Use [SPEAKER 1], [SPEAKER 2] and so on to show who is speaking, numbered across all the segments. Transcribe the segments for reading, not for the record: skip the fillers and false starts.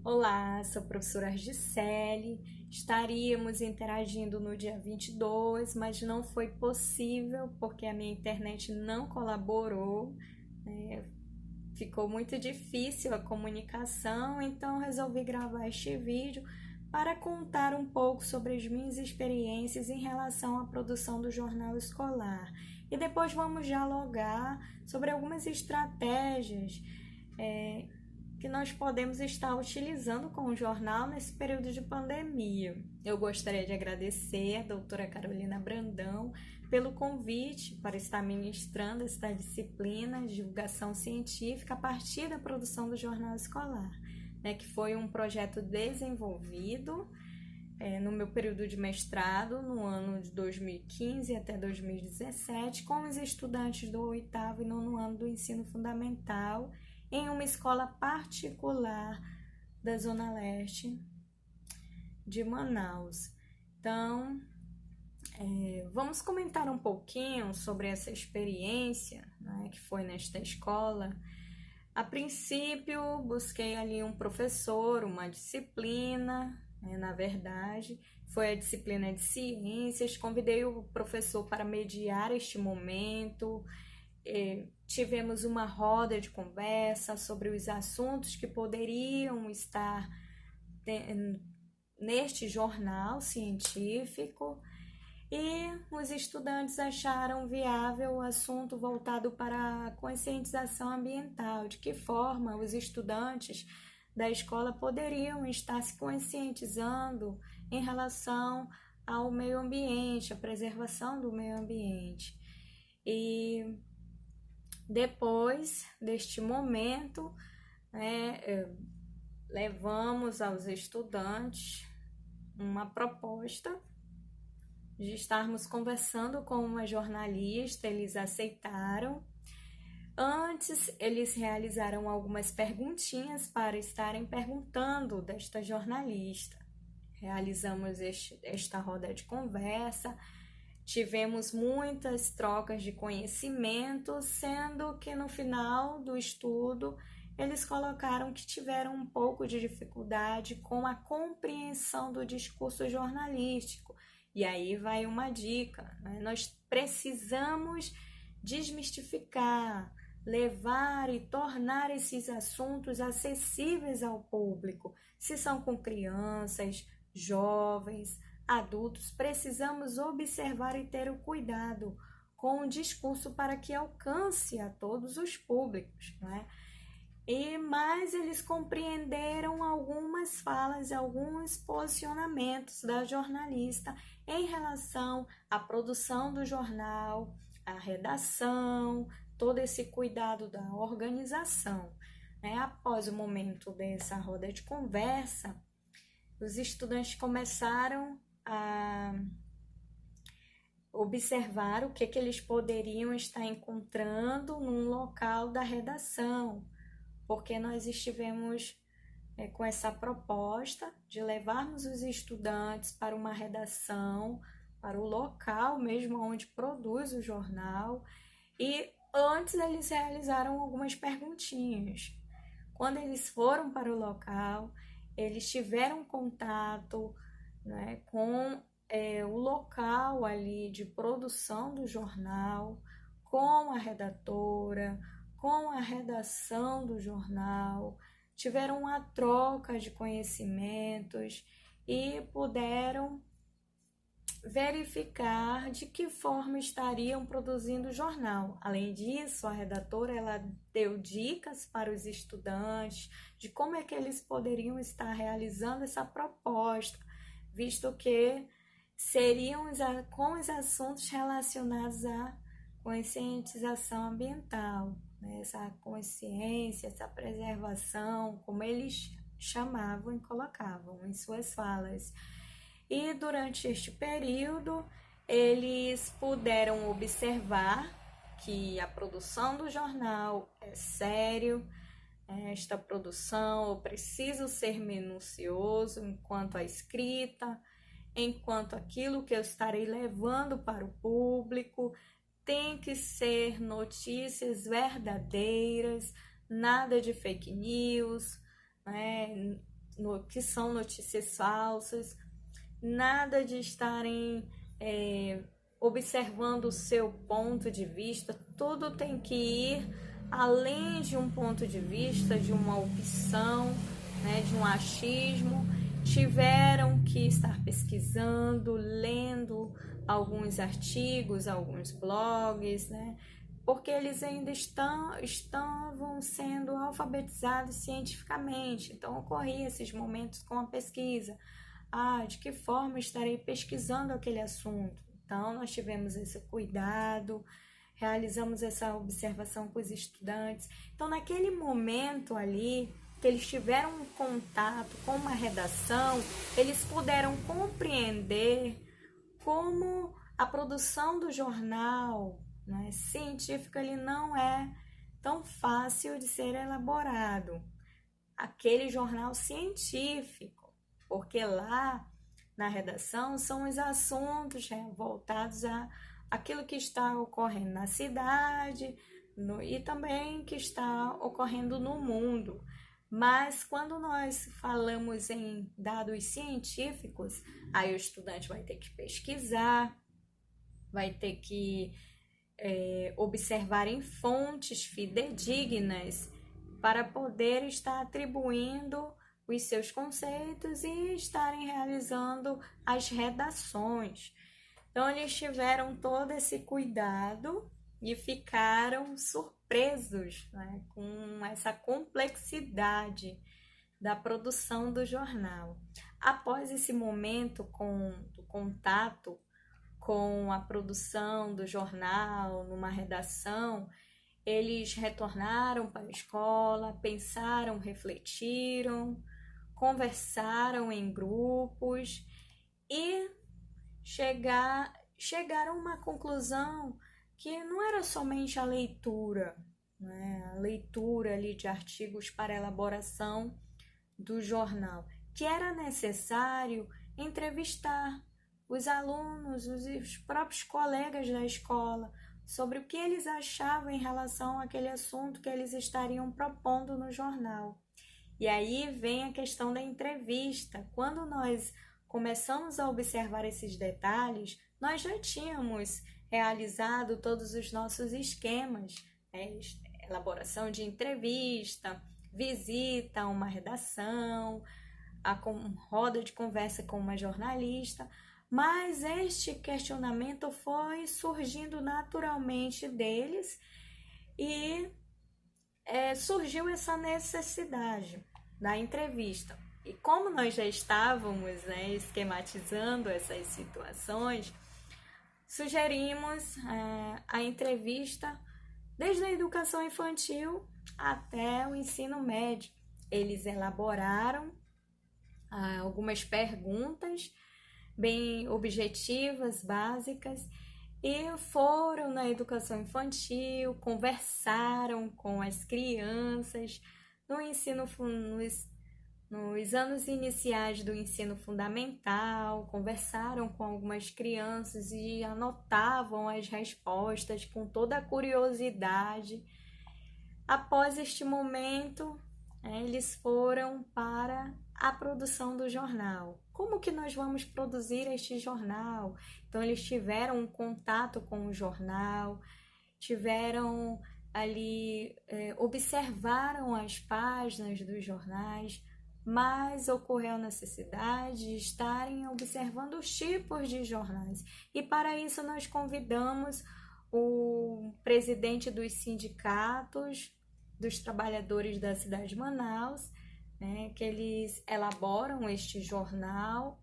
[SPEAKER 1] Olá, sou a professora Argicele. Estaríamos interagindo no dia 22, mas não foi possível porque a minha internet não colaborou. né? Ficou muito difícil a comunicação, então resolvi gravar este vídeo para contar um pouco sobre as minhas experiências em relação à produção do jornal escolar. E depois vamos dialogar sobre algumas estratégias que nós podemos estar utilizando com o jornal nesse período de pandemia. Eu gostaria de agradecer a doutora Carolina Brandão pelo convite para estar ministrando esta disciplina de divulgação científica a partir da produção do jornal escolar, que foi um projeto desenvolvido no meu período de mestrado, no ano de 2015 até 2017, com os estudantes do 8º e 9º ano do ensino fundamental, em uma escola particular da Zona Leste de Manaus. Então, vamos comentar um pouquinho sobre essa experiência, que foi nesta escola. A princípio, busquei ali um professor, uma disciplina, na verdade, foi a disciplina de ciências. Convidei o professor para mediar este momento. Tivemos uma roda de conversa sobre os assuntos que poderiam estar neste jornal científico, e os estudantes acharam viável o assunto voltado para a conscientização ambiental, de que forma os estudantes da escola poderiam estar se conscientizando em relação ao meio ambiente, a preservação do meio ambiente. E depois deste momento, levamos aos estudantes uma proposta de estarmos conversando com uma jornalista. Eles aceitaram. Antes, eles realizaram algumas perguntinhas para estarem perguntando desta jornalista. Realizamos esta roda de conversa. Tivemos muitas trocas de conhecimento, sendo que no final do estudo eles colocaram que tiveram um pouco de dificuldade com a compreensão do discurso jornalístico. E aí vai uma dica, Nós precisamos desmistificar, levar e tornar esses assuntos acessíveis ao público. Se são com crianças, jovens, adultos, precisamos observar e ter o cuidado com o discurso para que alcance a todos os públicos, Mas eles compreenderam algumas falas, alguns posicionamentos da jornalista em relação à produção do jornal, à redação, todo esse cuidado da organização. Após o momento dessa roda de conversa, os estudantes começaram a observar o que eles poderiam estar encontrando num local da redação, porque nós estivemos com essa proposta de levarmos os estudantes para uma redação, para o local mesmo onde produz o jornal, e antes eles realizaram algumas perguntinhas. Quando eles foram para o local, eles tiveram contato com o local ali de produção do jornal, com a redatora, com a redação do jornal, tiveram uma troca de conhecimentos e puderam verificar de que forma estariam produzindo o jornal. Além disso, a redatora ela deu dicas para os estudantes de como é que eles poderiam estar realizando essa proposta, visto que seriam com os assuntos relacionados à conscientização ambiental, essa consciência, essa preservação, como eles chamavam e colocavam em suas falas. E durante este período, eles puderam observar que a produção do jornal é sério. Esta produção, eu preciso ser minucioso enquanto a escrita, enquanto aquilo que eu estarei levando para o público tem que ser notícias verdadeiras, nada de fake news, que são notícias falsas, nada de estarem observando o seu ponto de vista, tudo tem que ir além de um ponto de vista, de uma opção, né, de um achismo. Tiveram que estar pesquisando, lendo alguns artigos, alguns blogs, né, porque eles ainda estavam sendo alfabetizados cientificamente. Então, ocorria esses momentos com a pesquisa. De que forma estarei pesquisando aquele assunto? Então, nós tivemos esse cuidado, realizamos essa observação com os estudantes. Então, naquele momento ali, que eles tiveram um contato com uma redação, eles puderam compreender como a produção do jornal, né, científico, ele não é tão fácil de ser elaborado. Aquele jornal científico, porque lá na redação são os assuntos voltados a aquilo que está ocorrendo na cidade e também que está ocorrendo no mundo. Mas quando nós falamos em dados científicos, aí o estudante vai ter que pesquisar, vai ter que observar em fontes fidedignas para poder estar atribuindo os seus conceitos e estarem realizando as redações. Então, eles tiveram todo esse cuidado e ficaram surpresos, né, com essa complexidade da produção do jornal. Após esse momento do contato com a produção do jornal, numa redação, eles retornaram para a escola, pensaram, refletiram, conversaram em grupos e chegaram a uma conclusão que não era somente a leitura, né? A leitura ali de artigos para elaboração do jornal, que era necessário entrevistar os alunos, os próprios colegas da escola, sobre o que eles achavam em relação àquele assunto que eles estariam propondo no jornal. E aí vem a questão da entrevista. Quando nós começamos a observar esses detalhes, nós já tínhamos realizado todos os nossos esquemas, né? Elaboração de entrevista, visita a uma redação, a roda de conversa com uma jornalista, mas este questionamento foi surgindo naturalmente deles e surgiu essa necessidade da entrevista. E como nós já estávamos, né, esquematizando essas situações, sugerimos a entrevista desde a educação infantil até o ensino médio. Eles elaboraram algumas perguntas bem objetivas, básicas, e foram na educação infantil, conversaram com as crianças nos anos iniciais do ensino fundamental, conversaram com algumas crianças e anotavam as respostas com toda a curiosidade. Após este momento, eles foram para a produção do jornal. Como que nós vamos produzir este jornal? Então, eles tiveram um contato com o jornal, tiveram ali, observaram as páginas dos jornais, mas ocorreu a necessidade de estarem observando os tipos de jornais. E para isso nós convidamos o presidente dos sindicatos dos trabalhadores da cidade de Manaus, né, que eles elaboram este jornal,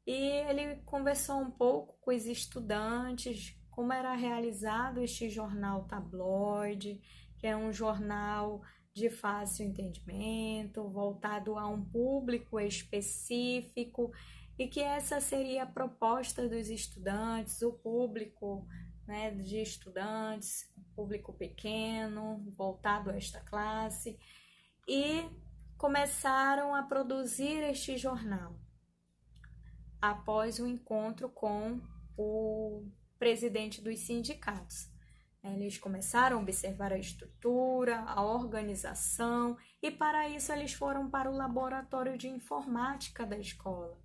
[SPEAKER 1] e ele conversou um pouco com os estudantes como era realizado este jornal tabloide, que é um jornal de fácil entendimento, voltado a um público específico, e que essa seria a proposta dos estudantes, o público, né, de estudantes, público pequeno, voltado a esta classe, e começaram a produzir este jornal após o encontro com o presidente dos sindicatos. Eles começaram a observar a estrutura, a organização, e para isso eles foram para o laboratório de informática da escola.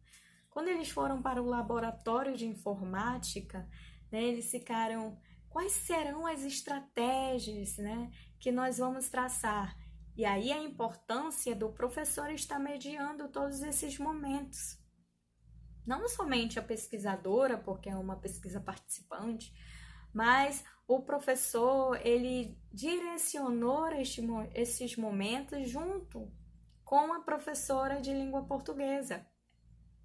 [SPEAKER 1] Quando eles foram para o laboratório de informática, né, eles ficaram: quais serão as estratégias, né, que nós vamos traçar? E aí a importância do professor estar mediando todos esses momentos. Não somente a pesquisadora, porque é uma pesquisa participante, mas o professor, ele direcionou esses momentos junto com a professora de língua portuguesa.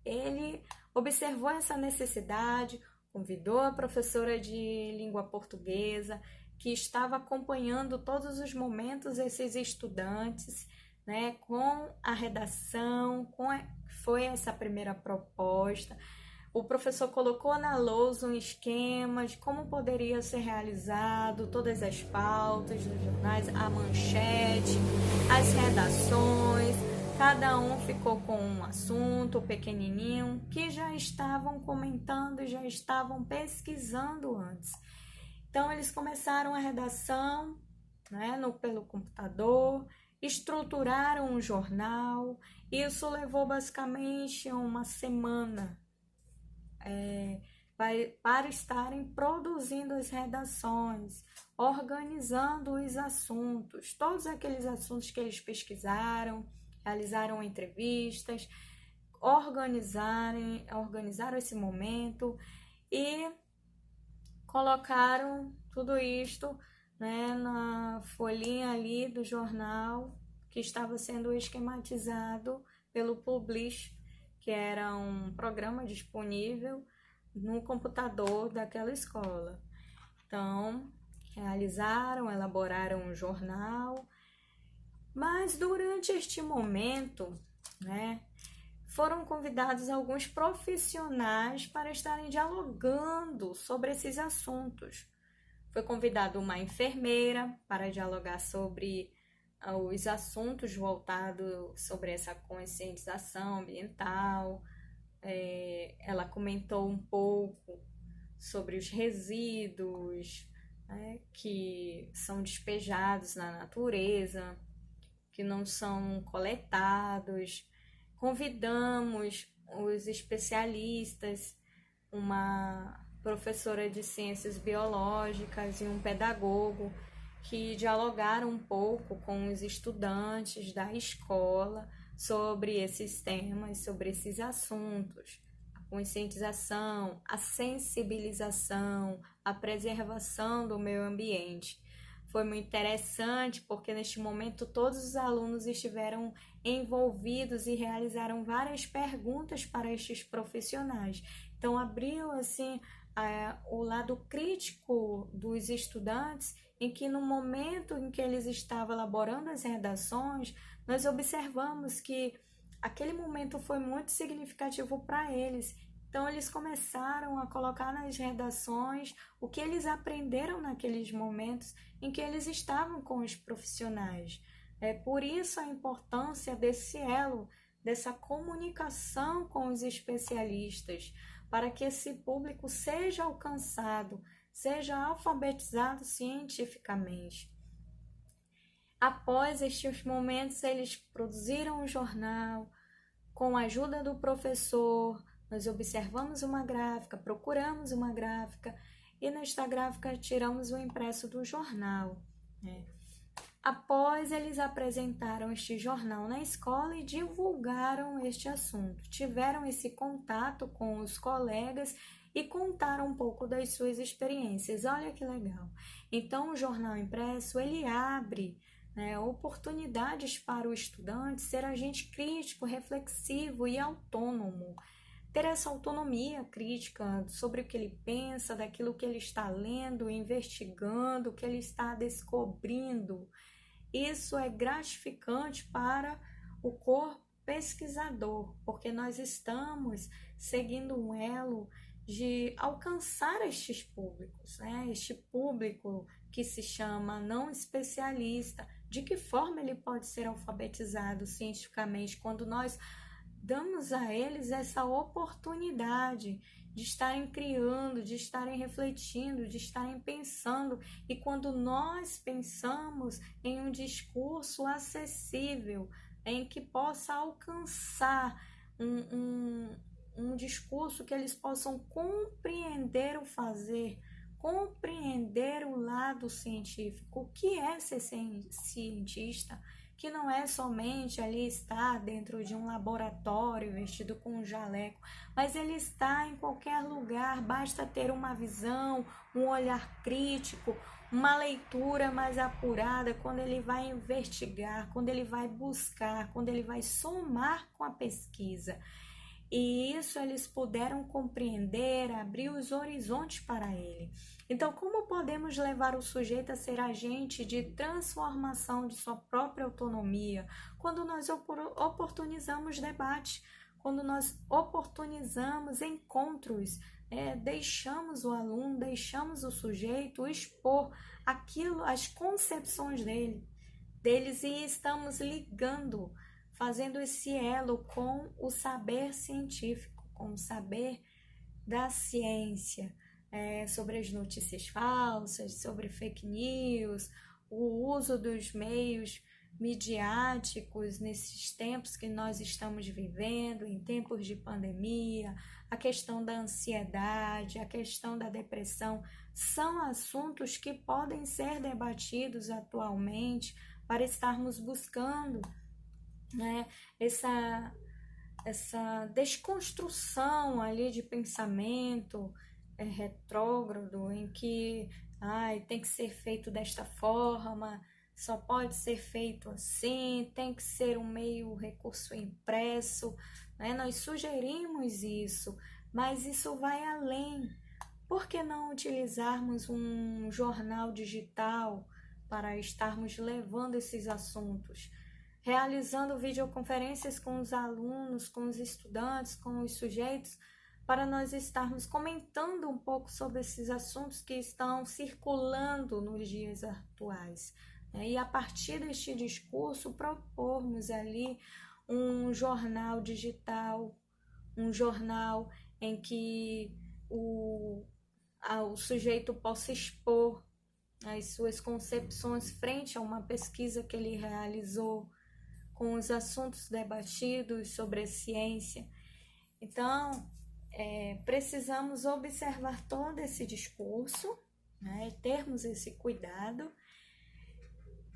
[SPEAKER 1] Ele observou essa necessidade, convidou a professora de língua portuguesa, que estava acompanhando todos os momentos esses estudantes, né, com a redação, foi essa primeira proposta. O professor colocou na lousa um esquema de como poderia ser realizado, todas as pautas dos jornais, a manchete, as redações. Cada um ficou com um assunto pequenininho que já estavam comentando, já estavam pesquisando antes. Então, eles começaram a redação, né, pelo computador, estruturaram um jornal. Isso levou basicamente uma semana para estarem produzindo as redações, organizando os assuntos, todos aqueles assuntos que eles pesquisaram, realizaram entrevistas, organizaram esse momento e colocaram tudo isto, né, na folhinha ali do jornal que estava sendo esquematizado pelo Publish, que era um programa disponível no computador daquela escola. Então, elaboraram um jornal, mas durante este momento, né, foram convidados alguns profissionais para estarem dialogando sobre esses assuntos. Foi convidada uma enfermeira para dialogar sobre os assuntos voltados sobre essa conscientização ambiental. Ela comentou um pouco sobre os resíduos, né, que são despejados na natureza, que não são coletados. Convidamos os especialistas, uma professora de ciências biológicas e um pedagogo, que dialogaram um pouco com os estudantes da escola sobre esses temas, sobre esses assuntos: a conscientização, a sensibilização, a preservação do meio ambiente. Foi muito interessante porque neste momento todos os alunos estiveram envolvidos e realizaram várias perguntas para estes profissionais. Então abriu assim o lado crítico dos estudantes, em que no momento em que eles estavam elaborando as redações, nós observamos que aquele momento foi muito significativo para eles. Então eles começaram a colocar nas redações o que eles aprenderam naqueles momentos em que eles estavam com os profissionais. Por isso a importância desse elo, dessa comunicação com os especialistas, para que esse público seja alcançado, seja alfabetizado cientificamente. Após estes momentos, eles produziram um jornal com a ajuda do professor. Nós observamos uma gráfica, procuramos uma gráfica e nesta gráfica tiramos o impresso do jornal. Após, eles apresentaram este jornal na escola e divulgaram este assunto. Tiveram esse contato com os colegas e contaram um pouco das suas experiências. Olha que legal! Então, o jornal impresso, ele abre oportunidades para o estudante ser agente crítico, reflexivo e autônomo. Ter essa autonomia crítica sobre o que ele pensa, daquilo que ele está lendo, investigando, o que ele está descobrindo. Isso é gratificante para o corpo pesquisador, porque nós estamos seguindo um elo de alcançar estes públicos, este público que se chama não especialista. De que forma ele pode ser alfabetizado cientificamente quando nós damos a eles essa oportunidade de estarem criando, de estarem refletindo, de estarem pensando. E quando nós pensamos em um discurso acessível, em que possa alcançar um discurso que eles possam compreender o fazer, compreender o lado científico. O que é ser cientista? Que não é somente ali estar dentro de um laboratório vestido com um jaleco, mas ele está em qualquer lugar, basta ter uma visão, um olhar crítico, uma leitura mais apurada, quando ele vai investigar, quando ele vai buscar, quando ele vai somar com a pesquisa. E isso eles puderam compreender, abrir os horizontes para ele. Então, como podemos levar o sujeito a ser agente de transformação de sua própria autonomia? Quando nós oportunizamos debate, quando nós oportunizamos encontros, deixamos o aluno, deixamos o sujeito expor aquilo, as concepções deles e estamos ligando, fazendo esse elo com o saber científico, com o saber da ciência, sobre as notícias falsas, sobre fake news, o uso dos meios midiáticos nesses tempos que nós estamos vivendo, em tempos de pandemia, a questão da ansiedade, a questão da depressão, são assuntos que podem ser debatidos atualmente para estarmos buscando, essa desconstrução ali de pensamento retrógrado, em que tem que ser feito desta forma, só pode ser feito assim, tem que ser um meio recurso impresso, Nós sugerimos isso, mas isso vai além. Por que não utilizarmos um jornal digital para estarmos levando esses assuntos? Realizando videoconferências com os alunos, com os estudantes, com os sujeitos, para nós estarmos comentando um pouco sobre esses assuntos que estão circulando nos dias atuais. E a partir deste discurso, propormos ali um jornal digital, um jornal em que o sujeito possa expor as suas concepções frente a uma pesquisa que ele realizou, com os assuntos debatidos sobre a ciência. Então, precisamos observar todo esse discurso, termos esse cuidado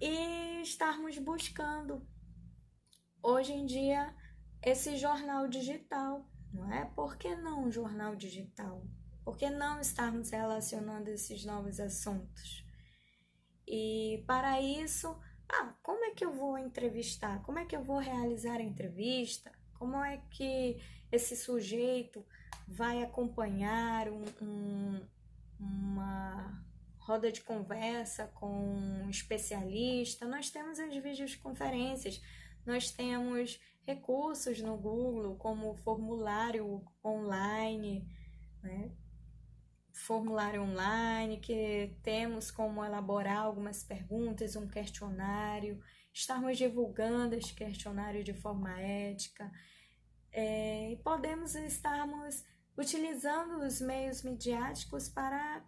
[SPEAKER 1] e estarmos buscando, hoje em dia, esse jornal digital, não é? Por que não um jornal digital? Por que não estarmos relacionando esses novos assuntos? E para isso, como é que eu vou entrevistar? Como é que eu vou realizar a entrevista? Como é que esse sujeito vai acompanhar uma roda de conversa com um especialista? Nós temos as videoconferências, nós temos recursos no Google, como formulário online, formulário online, que temos como elaborar algumas perguntas, um questionário, estarmos divulgando este questionário de forma ética, e podemos estarmos utilizando os meios midiáticos para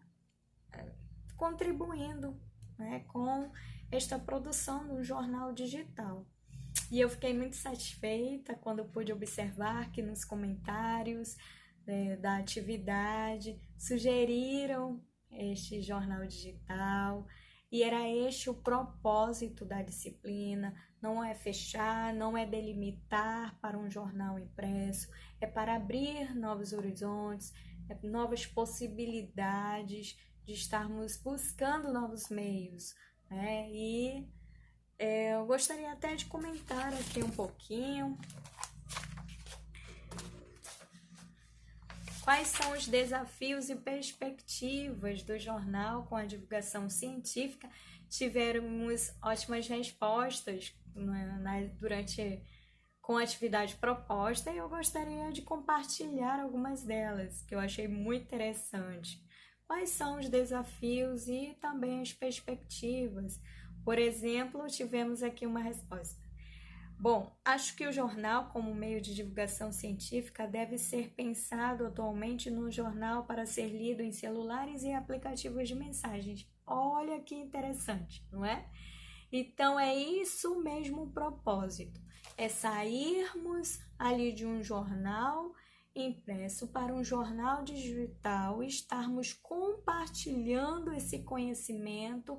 [SPEAKER 1] contribuindo com esta produção do jornal digital. E eu fiquei muito satisfeita quando pude observar que nos comentários da atividade sugeriram este jornal digital, e era este o propósito da disciplina. Não é fechar, não é delimitar para um jornal impresso, é para abrir novos horizontes, novas possibilidades de estarmos buscando novos meios, E eu gostaria até de comentar aqui um pouquinho quais são os desafios e perspectivas do jornal com a divulgação científica. Tivemos ótimas respostas com a atividade proposta, e eu gostaria de compartilhar algumas delas, que eu achei muito interessante. Quais são os desafios e também as perspectivas? Por exemplo, tivemos aqui uma resposta. Bom, acho que o jornal, como meio de divulgação científica, deve ser pensado atualmente no jornal para ser lido em celulares e aplicativos de mensagens. Olha que interessante, não é? Então é isso mesmo o propósito, é sairmos ali de um jornal impresso para um jornal digital e estarmos compartilhando esse conhecimento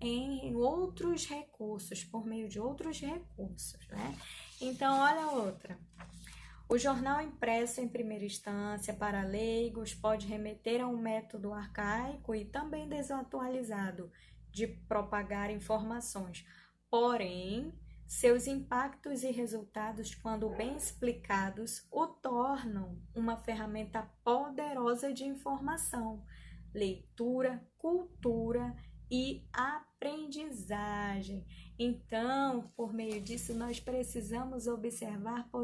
[SPEAKER 1] em outros recursos, por meio de outros recursos, né? Então, olha outra. O jornal impresso em primeira instância para leigos pode remeter a um método arcaico e também desatualizado de propagar informações. Porém, seus impactos e resultados, quando bem explicados, o tornam uma ferramenta poderosa de informação, leitura, cultura e aprendizagem. Então, por meio disso, nós precisamos observar com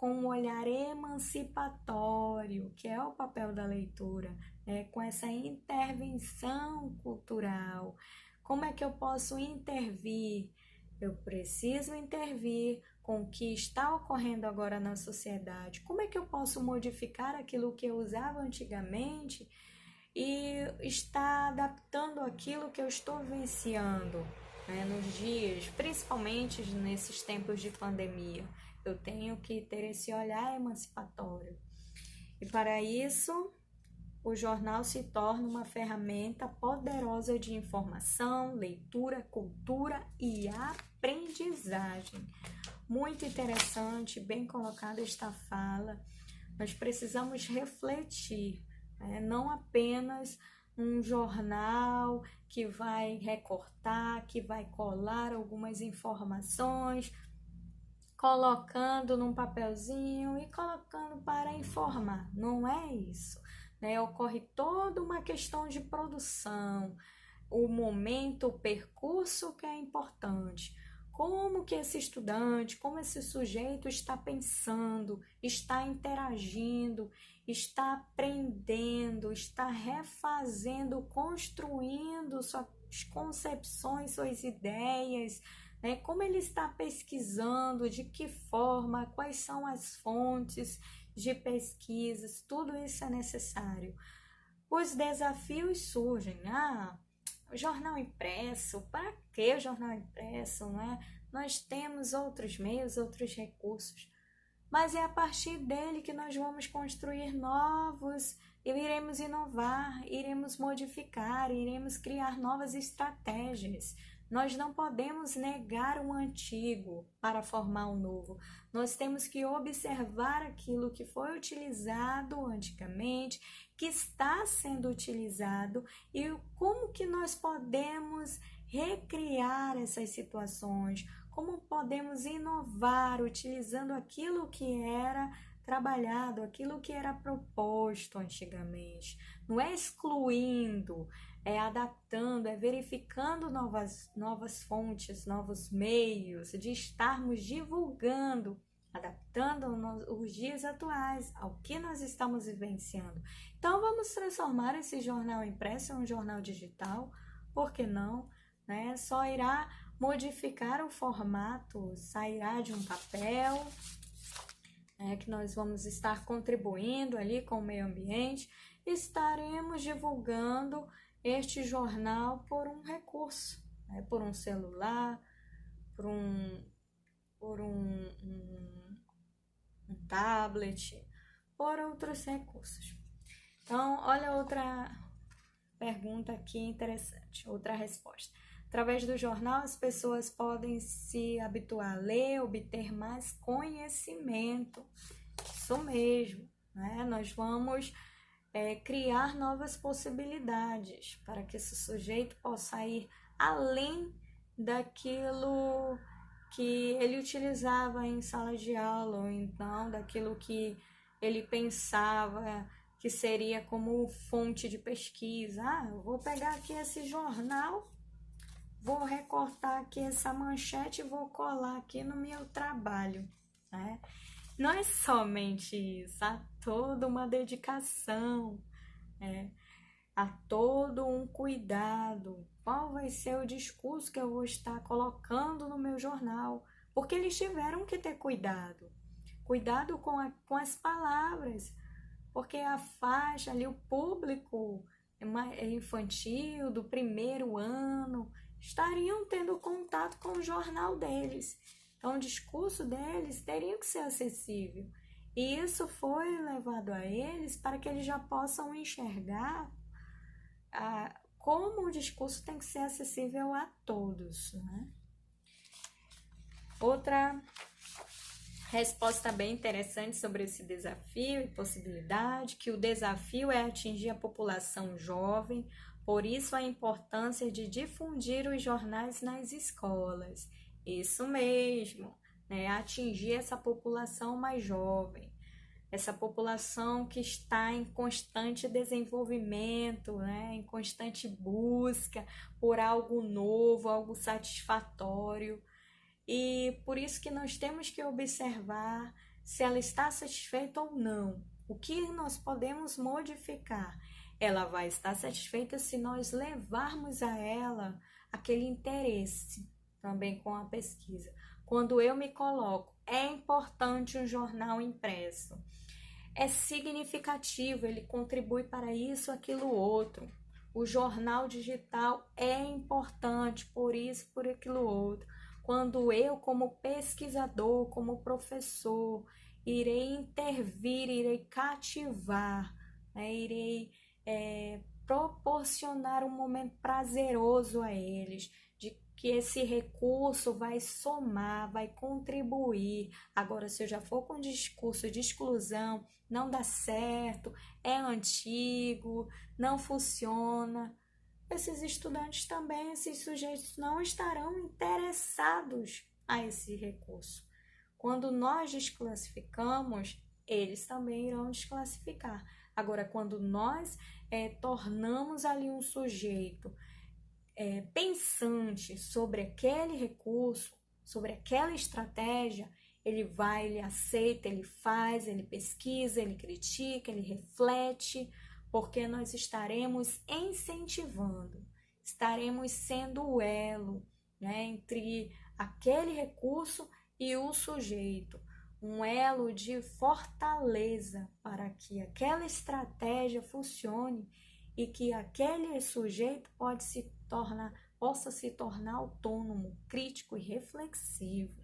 [SPEAKER 1] um olhar emancipatório, que é o papel da leitura, né? Com essa intervenção cultural. Como é que eu posso intervir? Eu preciso intervir com o que está ocorrendo agora na sociedade. Como é que eu posso modificar aquilo que eu usava antigamente e está adaptando aquilo que eu estou vivenciando, né, nos dias, principalmente nesses tempos de pandemia? Eu tenho que ter esse olhar emancipatório. E para isso, o jornal se torna uma ferramenta poderosa de informação, leitura, cultura e aprendizagem. Muito interessante, bem colocada esta fala. Nós precisamos refletir, né? Não apenas um jornal que vai recortar, que vai colar algumas informações, colocando num papelzinho e colocando para informar. Não é isso, né? Ocorre toda uma questão de produção, o momento, o percurso que é importante. Como que esse estudante, como esse sujeito está pensando, está interagindo, está aprendendo, está refazendo, construindo suas concepções, suas ideias, né? Como ele está pesquisando, de que forma, quais são as fontes de pesquisas, tudo isso é necessário. Os desafios surgem, o jornal impresso, para que o jornal impresso, né? Nós temos outros meios, outros recursos, mas é a partir dele que nós vamos construir novos, e iremos inovar, iremos modificar, iremos criar novas estratégias. Nós não podemos negar o antigo para formar o novo. Nós temos que observar aquilo que foi utilizado antigamente, que está sendo utilizado e como que nós podemos recriar essas situações, como podemos inovar utilizando aquilo que era trabalhado, aquilo que era proposto antigamente. Não é excluindo, é adaptando, é verificando novas fontes, novos meios, de estarmos divulgando, adaptando os dias atuais ao que nós estamos vivenciando. Então, vamos transformar esse jornal impresso em um jornal digital, por que não? Né? Só irá modificar o formato, sairá de um papel, que nós vamos estar contribuindo ali com o meio ambiente, estaremos divulgando este jornal por um recurso, né? Por um celular, por um tablet, por outros recursos. Então, olha outra pergunta aqui interessante, outra resposta. Através do jornal, as pessoas podem se habituar a ler, obter mais conhecimento. Isso mesmo, né? Nós vamos criar novas possibilidades para que esse sujeito possa ir além daquilo que ele utilizava em sala de aula, ou então daquilo que ele pensava que seria como fonte de pesquisa. Eu vou pegar aqui esse jornal, vou recortar aqui essa manchete e vou colar aqui no meu trabalho, né? Não é somente isso, há toda uma dedicação, há todo um cuidado. Qual vai ser o discurso que eu vou estar colocando no meu jornal? porque eles tiveram que ter cuidado. Cuidado com as palavras, porque a faixa ali, o público infantil do primeiro ano, estariam tendo contato com o jornal deles. Então, o discurso deles teria que ser acessível. E isso foi levado a eles para que eles já possam enxergar como o discurso tem que ser acessível a todos, né? Outra resposta bem interessante sobre esse desafio e possibilidade, que o desafio é atingir a população jovem, por isso a importância de difundir os jornais nas escolas. Isso mesmo, né? Atingir essa população mais jovem, essa população que está em constante desenvolvimento, né? Em constante busca por algo novo, algo satisfatório. E por isso que nós temos que observar se ela está satisfeita ou não. O que nós podemos modificar? Ela vai estar satisfeita se nós levarmos a ela aquele interesse também com a pesquisa. Quando eu me coloco, é importante um jornal impresso. É significativo, ele contribui para isso, aquilo, outro. O jornal digital é importante, por isso, por aquilo, outro. Quando eu, como pesquisador, como professor, irei intervir, irei cativar, né? Irei proporcionar um momento prazeroso a eles, de que esse recurso vai somar, vai contribuir. Agora, se eu já for com discurso de exclusão, não dá certo, é antigo, não funciona, esses estudantes também, esses sujeitos não estarão interessados a esse recurso. Quando nós desclassificamos, eles também irão desclassificar. Agora, quando nós tornamos ali um sujeito pensante sobre aquele recurso, sobre aquela estratégia, ele vai, ele aceita, ele faz, ele pesquisa, ele critica, ele reflete, porque nós estaremos incentivando, estaremos sendo o elo, né, entre aquele recurso e o sujeito, um elo de fortaleza para que aquela estratégia funcione e que aquele sujeito possa se tornar autônomo, crítico e reflexivo.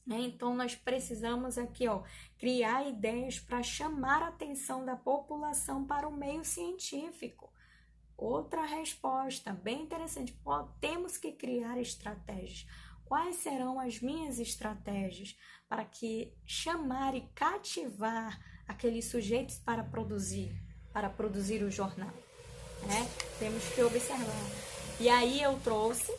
[SPEAKER 1] Então, nós precisamos aqui, criar ideias para chamar a atenção da população para o meio científico. Outra resposta bem interessante, temos que criar estratégias. Quais serão as minhas estratégias para que chamar e cativar aqueles sujeitos para produzir o jornal? Temos que observar. E aí eu trouxe,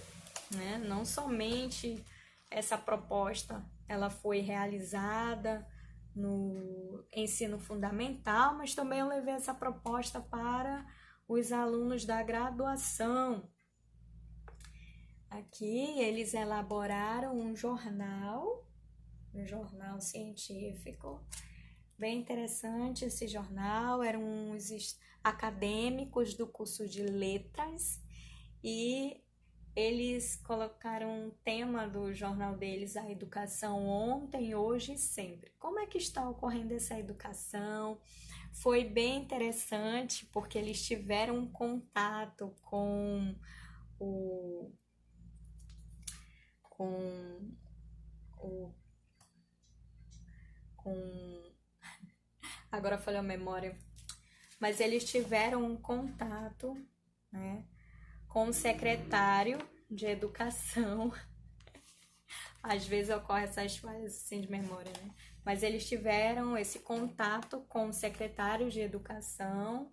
[SPEAKER 1] não somente essa proposta, ela foi realizada no ensino fundamental, mas também eu levei essa proposta para os alunos da graduação. Aqui eles elaboraram um jornal científico, bem interessante esse jornal, eram os acadêmicos do curso de letras e eles colocaram o tema do jornal deles, a educação ontem, hoje e sempre. Como é que está ocorrendo essa educação? Foi bem interessante porque eles tiveram um contato com agora falei a memória, mas eles tiveram um contato, com o secretário de educação. Às vezes ocorre essas falhas assim de memória, Mas eles tiveram esse contato com o secretário de educação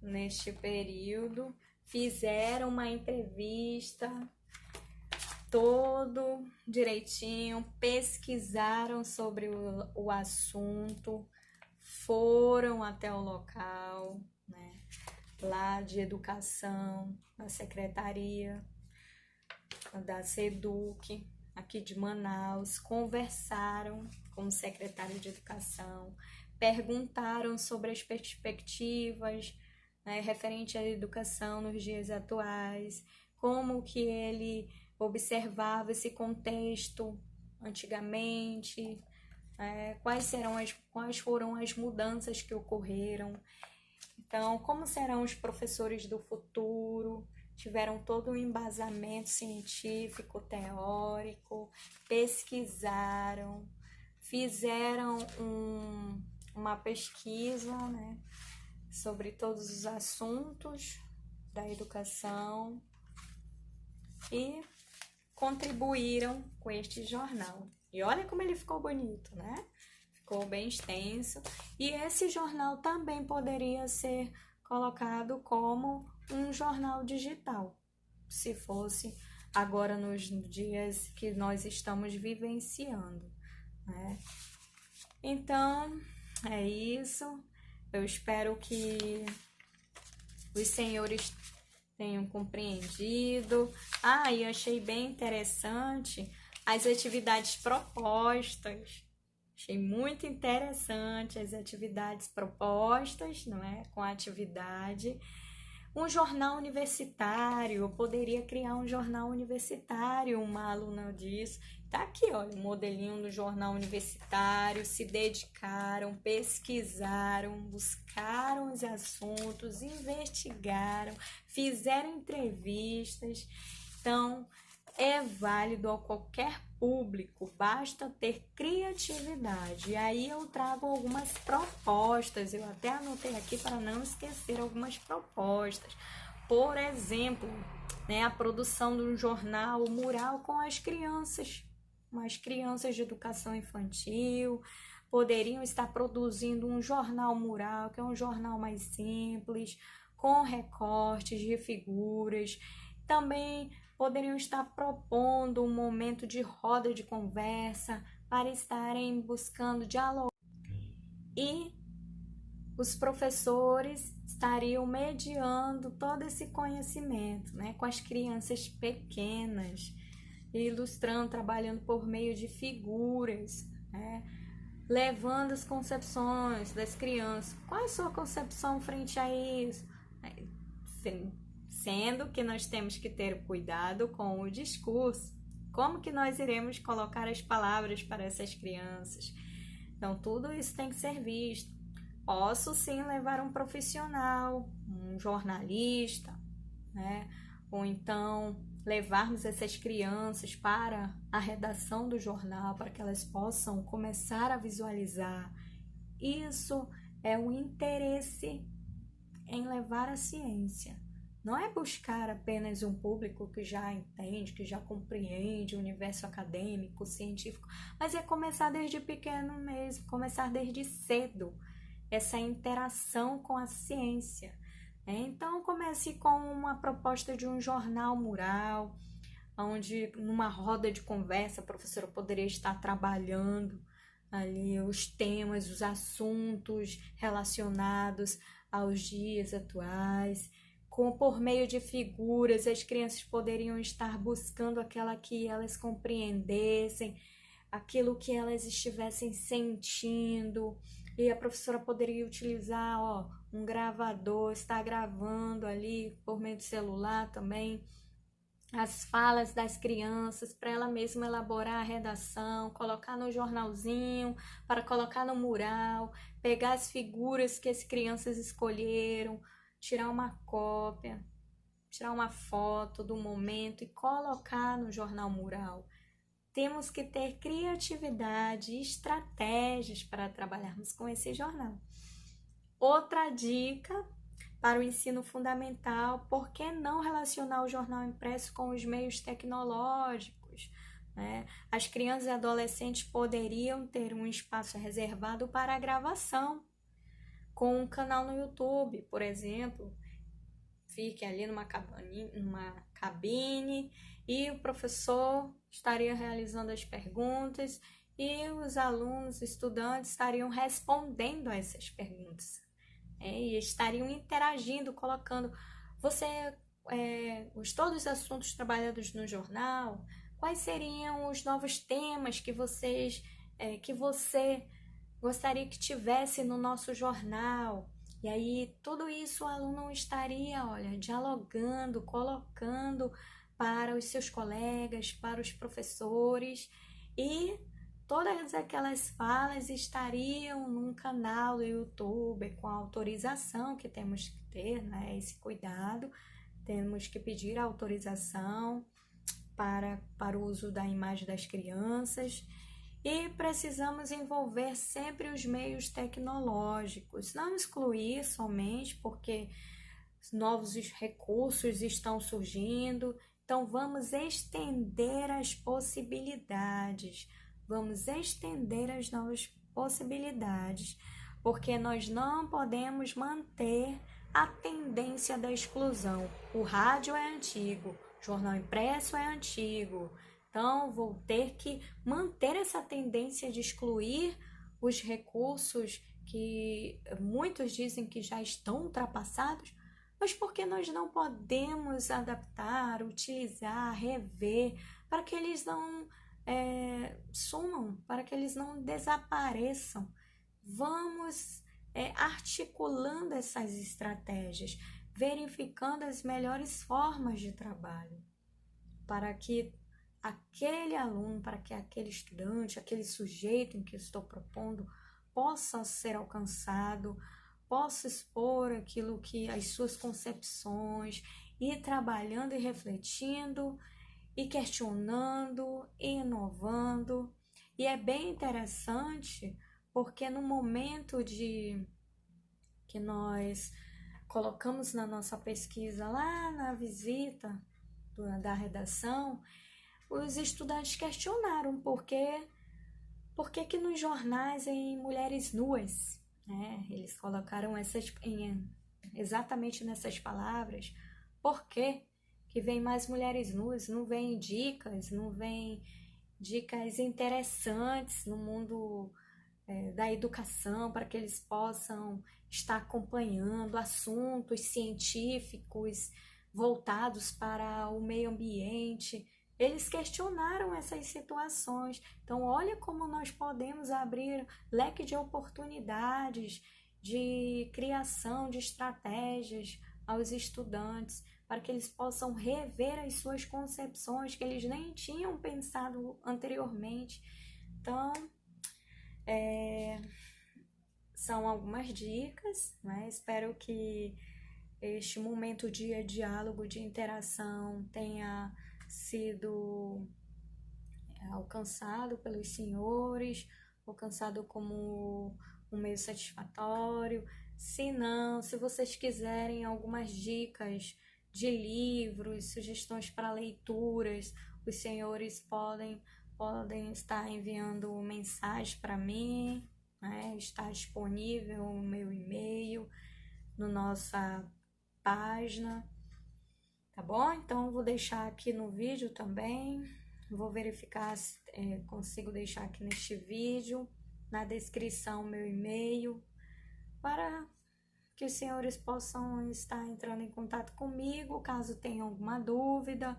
[SPEAKER 1] neste período, fizeram uma entrevista, todo direitinho, pesquisaram sobre o assunto, foram até o local, lá de educação, na secretaria da SEDUC, aqui de Manaus, conversaram com o secretário de educação, perguntaram sobre as perspectivas referente à educação nos dias atuais, como que ele observava esse contexto antigamente, quais foram as mudanças que ocorreram. Então, como serão os professores do futuro? Tiveram todo um embasamento científico, teórico, pesquisaram, fizeram uma pesquisa, né, sobre todos os assuntos da educação e contribuíram com este jornal. E olha como ele ficou bonito, né? Ficou bem extenso. E esse jornal também poderia ser colocado como um jornal digital, se fosse agora nos dias que nós estamos vivenciando, né? Então, é isso. Eu espero que os senhores tenham compreendido. E achei bem interessante as atividades propostas. Achei muito interessante as atividades propostas, não é? Com a atividade. Um jornal universitário, eu poderia criar um jornal universitário, uma aluna disso. Tá aqui, olha, o modelinho do jornal universitário, se dedicaram, pesquisaram, buscaram os assuntos, investigaram, fizeram entrevistas. Então, é válido a qualquer público, basta ter criatividade. E aí eu trago algumas propostas, eu até anotei aqui para não esquecer algumas propostas. Por exemplo, né, a produção de um jornal mural com as crianças de educação infantil, poderiam estar produzindo um jornal mural, que é um jornal mais simples, com recortes de figuras. Também poderiam estar propondo um momento de roda de conversa para estarem buscando diálogo. E os professores estariam mediando todo esse conhecimento, né, com as crianças pequenas, ilustrando, trabalhando por meio de figuras, né, levando as concepções das crianças. Qual é a sua concepção frente a isso? Sendo que nós temos que ter cuidado com o discurso. Como que nós iremos colocar as palavras para essas crianças? Então, tudo isso tem que ser visto. Posso sim levar um profissional, um jornalista, né? Ou então levarmos essas crianças para a redação do jornal, para que elas possam começar a visualizar. Isso é o interesse em levar a ciência. Não é buscar apenas um público que já entende, que já compreende o universo acadêmico, científico, mas é começar desde pequeno mesmo, começar desde cedo, essa interação com a ciência. Então, comece com uma proposta de um jornal mural, onde numa roda de conversa a professora poderia estar trabalhando ali os temas, os assuntos relacionados aos dias atuais. Por meio de figuras, as crianças poderiam estar buscando aquela que elas compreendessem, aquilo que elas estivessem sentindo, e a professora poderia utilizar um gravador, estar gravando ali por meio do celular também as falas das crianças, para ela mesma elaborar a redação, colocar no jornalzinho, para colocar no mural, pegar as figuras que as crianças escolheram, tirar uma cópia, tirar uma foto do momento e colocar no jornal mural. Temos que ter criatividade e estratégias para trabalharmos com esse jornal. Outra dica para o ensino fundamental: por que não relacionar o jornal impresso com os meios tecnológicos? As crianças e adolescentes poderiam ter um espaço reservado para a gravação, com um canal no YouTube, por exemplo. Fique ali numa cabine e o professor estaria realizando as perguntas e os alunos, estudantes, estariam respondendo a essas perguntas. E estariam interagindo, colocando todos os assuntos trabalhados no jornal, quais seriam os novos temas que você gostaria que tivesse no nosso jornal. E aí tudo isso o aluno estaria, dialogando, colocando para os seus colegas, para os professores, E todas aquelas falas estariam num canal do YouTube com a autorização que temos que ter, né? Esse cuidado, temos que pedir autorização para o uso da imagem das crianças e precisamos envolver sempre os meios tecnológicos, não excluir somente porque novos recursos estão surgindo, então vamos estender as possibilidades, vamos estender as novas possibilidades, porque nós não podemos manter a tendência da exclusão. O rádio é antigo, o jornal impresso é antigo, então vou ter que manter essa tendência de excluir os recursos que muitos dizem que já estão ultrapassados, mas porque nós não podemos adaptar, utilizar, rever, para que eles não sumam, para que eles não desapareçam. Vamos articulando essas estratégias, verificando as melhores formas de trabalho, para que aquele aluno, para que aquele estudante, aquele sujeito em que estou propondo, possa ser alcançado, possa expor aquilo que as suas concepções, ir trabalhando e refletindo, e questionando, e inovando. E é bem interessante porque no momento que nós colocamos na nossa pesquisa lá na visita da redação, os estudantes questionaram por que nos jornais em mulheres nuas, né? Eles colocaram exatamente nessas palavras, por que vem mais mulheres nuas, não vem dicas, não vem dicas interessantes no mundo da educação, para que eles possam estar acompanhando assuntos científicos voltados para o meio ambiente. Eles questionaram essas situações. Então, olha como nós podemos abrir leque de oportunidades, de criação de estratégias aos estudantes, para que eles possam rever as suas concepções que eles nem tinham pensado anteriormente. Então, são algumas dicas, né? Espero que este momento de diálogo, de interação tenha sido alcançado pelos senhores, alcançado como um meio satisfatório. Se não, se vocês quiserem algumas dicas de livros, sugestões para leituras, os senhores podem estar enviando mensagem para mim, né? Está disponível o meu e-mail na nossa página, tá bom? Então eu vou deixar aqui no vídeo também, vou verificar se consigo deixar aqui neste vídeo, na descrição, meu e-mail, para que os senhores possam estar entrando em contato comigo, caso tenham alguma dúvida,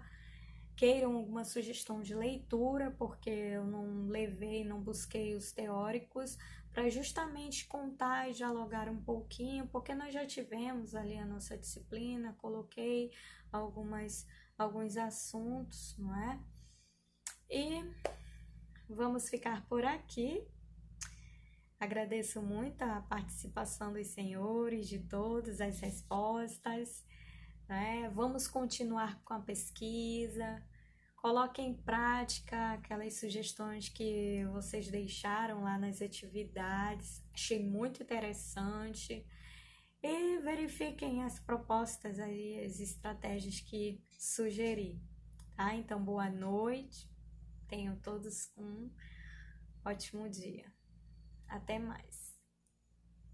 [SPEAKER 1] queiram alguma sugestão de leitura, porque eu não busquei os teóricos, para justamente contar e dialogar um pouquinho, porque nós já tivemos ali a nossa disciplina, coloquei alguns assuntos, não é? E vamos ficar por aqui. Agradeço muito a participação dos senhores, de todas as respostas, né? Vamos continuar com a pesquisa, coloque em prática aquelas sugestões que vocês deixaram lá nas atividades, achei muito interessante, e verifiquem as propostas aí, as estratégias que sugeri, tá? Então, boa noite, tenham todos um ótimo dia. Até mais.